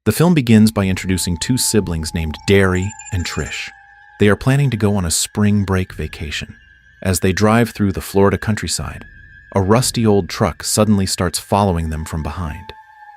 The film begins by introducing two siblings named Derry and Trish. They are planning to go on a spring break vacation. As they drive through the Florida countryside, a rusty old truck suddenly starts following them from behind.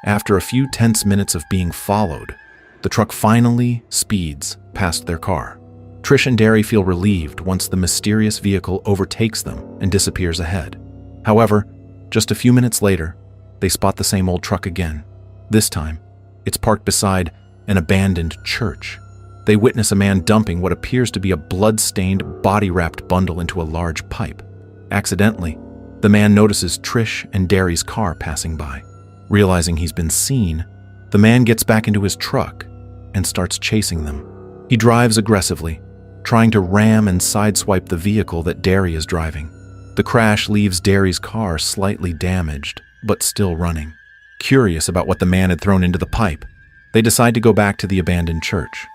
After a few tense minutes of being followed, the truck finally speeds past their car. Trish and Derry feel relieved once the mysterious vehicle overtakes them and disappears ahead. However, just a few minutes later, they spot the same old truck again. This time, it's parked beside an abandoned church. They witness a man dumping what appears to be a blood-stained, body-wrapped bundle into a large pipe. Accidentally, the man notices Trish and Derry's car passing by. Realizing he's been seen, the man gets back into his truck and starts chasing them. He drives aggressively, trying to ram and sideswipe the vehicle that Derry is driving. The crash leaves Derry's car slightly damaged, but still running. Curious about what the man had thrown into the pipe, they decide to go back to the abandoned church.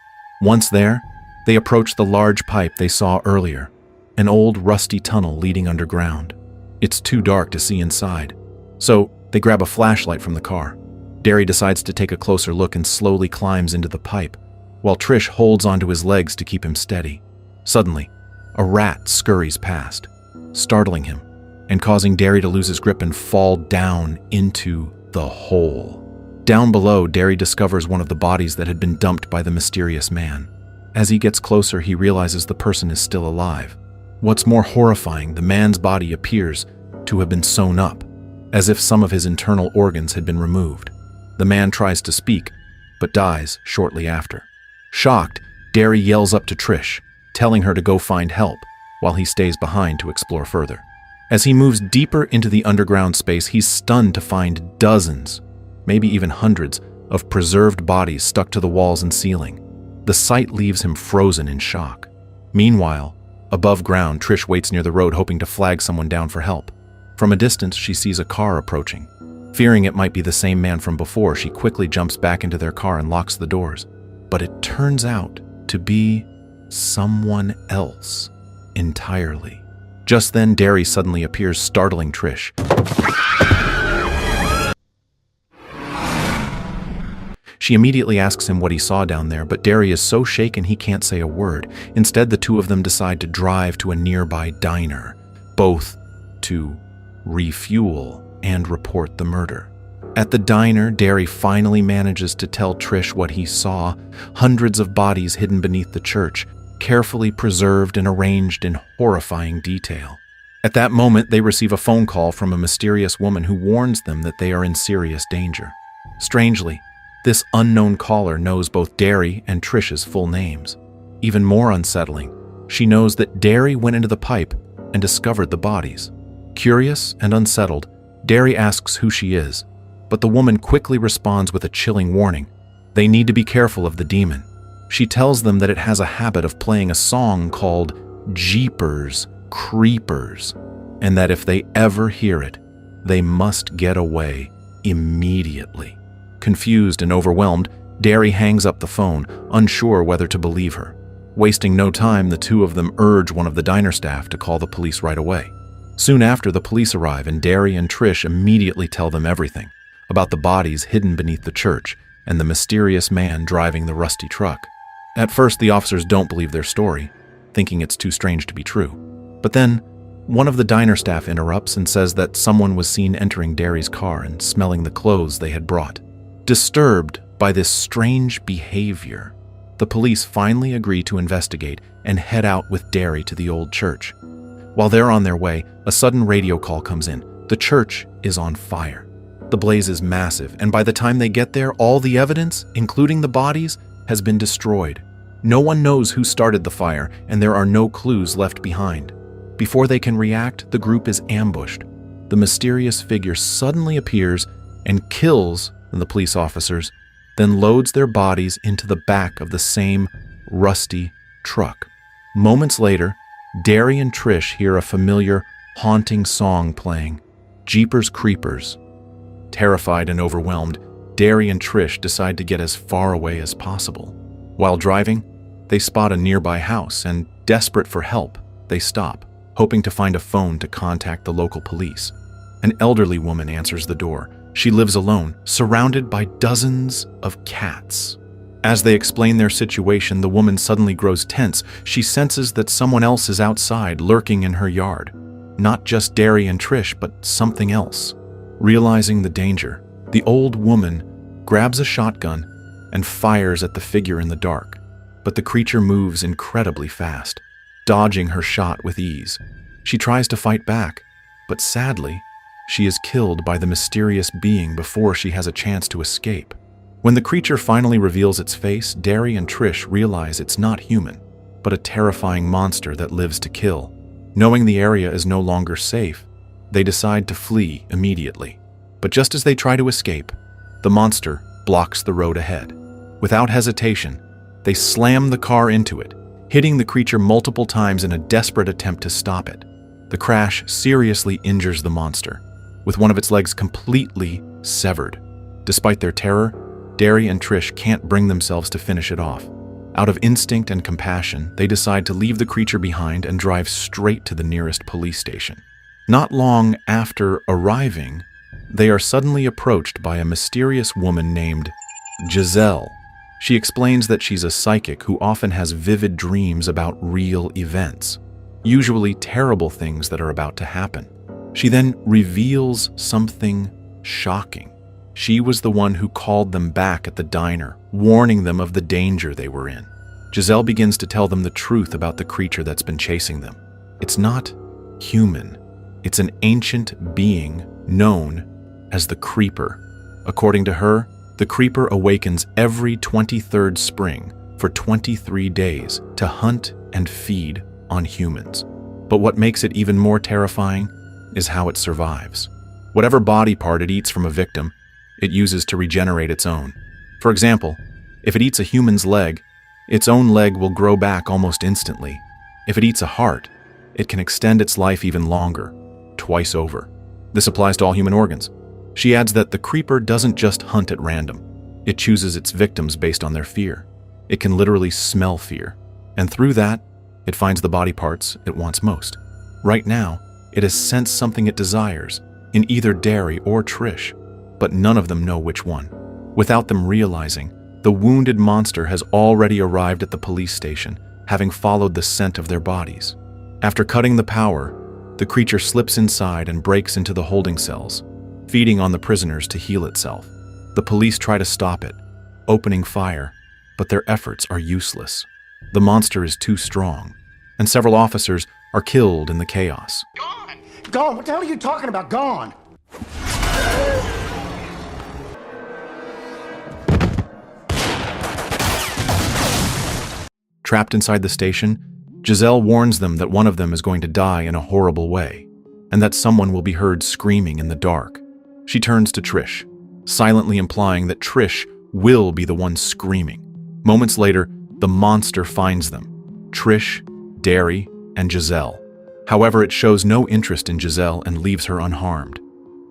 Once there, they approach the large pipe they saw earlier, an old rusty tunnel leading underground. It's too dark to see inside, so they grab a flashlight from the car. Derry decides to take a closer look and slowly climbs into the pipe, while Trish holds onto his legs to keep him steady. Suddenly, a rat scurries past, startling him and causing Derry to lose his grip and fall down into the hole. Down below, Derry discovers one of the bodies that had been dumped by the mysterious man. As he gets closer, he realizes the person is still alive. What's more horrifying, the man's body appears to have been sewn up, as if some of his internal organs had been removed. The man tries to speak, but dies shortly after. Shocked, Derry yells up to Trish, telling her to go find help, while he stays behind to explore further. As he moves deeper into the underground space, he's stunned to find dozens, maybe even hundreds, of preserved bodies stuck to the walls and ceiling. The sight leaves him frozen in shock. Meanwhile, above ground, Trish waits near the road hoping to flag someone down for help. From a distance, she sees a car approaching. Fearing it might be the same man from before, she quickly jumps back into their car and locks the doors. But it turns out to be someone else entirely. Just then, Derry suddenly appears, startling Trish. She immediately asks him what he saw down there, but Derry is so shaken he can't say a word. Instead, the two of them decide to drive to a nearby diner, both to refuel and report the murder. At the diner, Derry finally manages to tell Trish what he saw: hundreds of bodies hidden beneath the church, carefully preserved and arranged in horrifying detail. At that moment, they receive a phone call from a mysterious woman who warns them that they are in serious danger. Strangely, this unknown caller knows both Derry and Trish's full names. Even more unsettling, she knows that Derry went into the pipe and discovered the bodies. Curious and unsettled, Derry asks who she is, but the woman quickly responds with a chilling warning. They need to be careful of the demon. She tells them that it has a habit of playing a song called Jeepers Creepers, and that if they ever hear it, they must get away immediately. Confused and overwhelmed, Derry hangs up the phone, unsure whether to believe her. Wasting no time, the two of them urge one of the diner staff to call the police right away. Soon after, the police arrive, and Derry and Trish immediately tell them everything about the bodies hidden beneath the church and the mysterious man driving the rusty truck. At first, the officers don't believe their story, thinking it's too strange to be true. But then, one of the diner staff interrupts and says that someone was seen entering Derry's car and smelling the clothes they had brought. Disturbed by this strange behavior, the police finally agree to investigate and head out with Derry to the old church. While they're on their way, a sudden radio call comes in. The church is on fire. The blaze is massive, and by the time they get there, all the evidence, including the bodies, has been destroyed. No one knows who started the fire, and there are no clues left behind. Before they can react, the group is ambushed. The mysterious figure suddenly appears and kills the police officers, then loads their bodies into the back of the same rusty truck. Moments later, Derry and Trish hear a familiar, haunting song playing, Jeepers Creepers. Terrified and overwhelmed, Derry and Trish decide to get as far away as possible. While driving, they spot a nearby house and, desperate for help, they stop, hoping to find a phone to contact the local police. An elderly woman answers the door, She lives alone, surrounded by dozens of cats. As they explain their situation, the woman suddenly grows tense. She senses that someone else is outside, lurking in her yard. Not just Derry and Trish, but something else. Realizing the danger, the old woman grabs a shotgun and fires at the figure in the dark. But the creature moves incredibly fast, dodging her shot with ease. She tries to fight back, but sadly, she is killed by the mysterious being before she has a chance to escape. When the creature finally reveals its face, Derry and Trish realize it's not human, but a terrifying monster that lives to kill. Knowing the area is no longer safe, they decide to flee immediately. But just as they try to escape, the monster blocks the road ahead. Without hesitation, they slam the car into it, hitting the creature multiple times in a desperate attempt to stop it. The crash seriously injures the monster, with one of its legs completely severed. Despite their terror, Derry and Trish can't bring themselves to finish it off. Out of instinct and compassion, they decide to leave the creature behind and drive straight to the nearest police station. Not long after arriving, they are suddenly approached by a mysterious woman named Giselle. She explains that she's a psychic who often has vivid dreams about real events, usually terrible things that are about to happen. She then reveals something shocking. She was the one who called them back at the diner, warning them of the danger they were in. Giselle begins to tell them the truth about the creature that's been chasing them. It's not human. It's an ancient being known as the Creeper. According to her, the Creeper awakens every 23rd spring for 23 days to hunt and feed on humans. But what makes it even more terrifying is how it survives. Whatever body part it eats from a victim, it uses to regenerate its own. For example, if it eats a human's leg, its own leg will grow back almost instantly. If it eats a heart, it can extend its life even longer, twice over. This applies to all human organs. She adds that the Creeper doesn't just hunt at random. It chooses its victims based on their fear. It can literally smell fear, and through that, it finds the body parts it wants most. Right now, it has sensed something it desires in either Derry or Trish, but none of them know which one. Without them realizing, the wounded monster has already arrived at the police station, having followed the scent of their bodies. After cutting the power, the creature slips inside and breaks into the holding cells, feeding on the prisoners to heal itself. The police try to stop it, opening fire, but their efforts are useless. The monster is too strong, and several officers are killed in the chaos. Gone! Gone? What the hell are you talking about? Gone! Trapped inside the station, Giselle warns them that one of them is going to die in a horrible way, and that someone will be heard screaming in the dark. She turns to Trish, silently implying that Trish will be the one screaming. Moments later, the monster finds them: Trish, Derry, and Giselle. However, it shows no interest in Giselle and leaves her unharmed.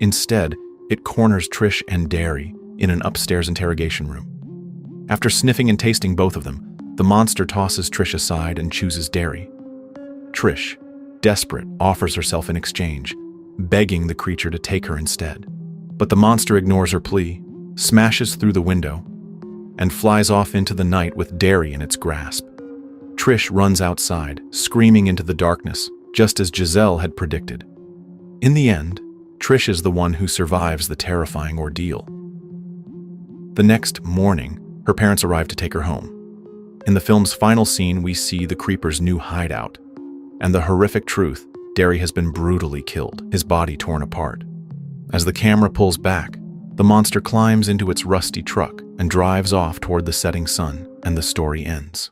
Instead, it corners Trish and Derry in an upstairs interrogation room. After sniffing and tasting both of them, the monster tosses Trish aside and chooses Derry. Trish, desperate, offers herself in exchange, begging the creature to take her instead. But the monster ignores her plea, smashes through the window, and flies off into the night with Derry in its grasp. Trish runs outside, screaming into the darkness, just as Giselle had predicted. In the end, Trish is the one who survives the terrifying ordeal. The next morning, her parents arrive to take her home. In the film's final scene, we see the Creeper's new hideout, and the horrific truth: Derry has been brutally killed, his body torn apart. As the camera pulls back, the monster climbs into its rusty truck and drives off toward the setting sun, and the story ends.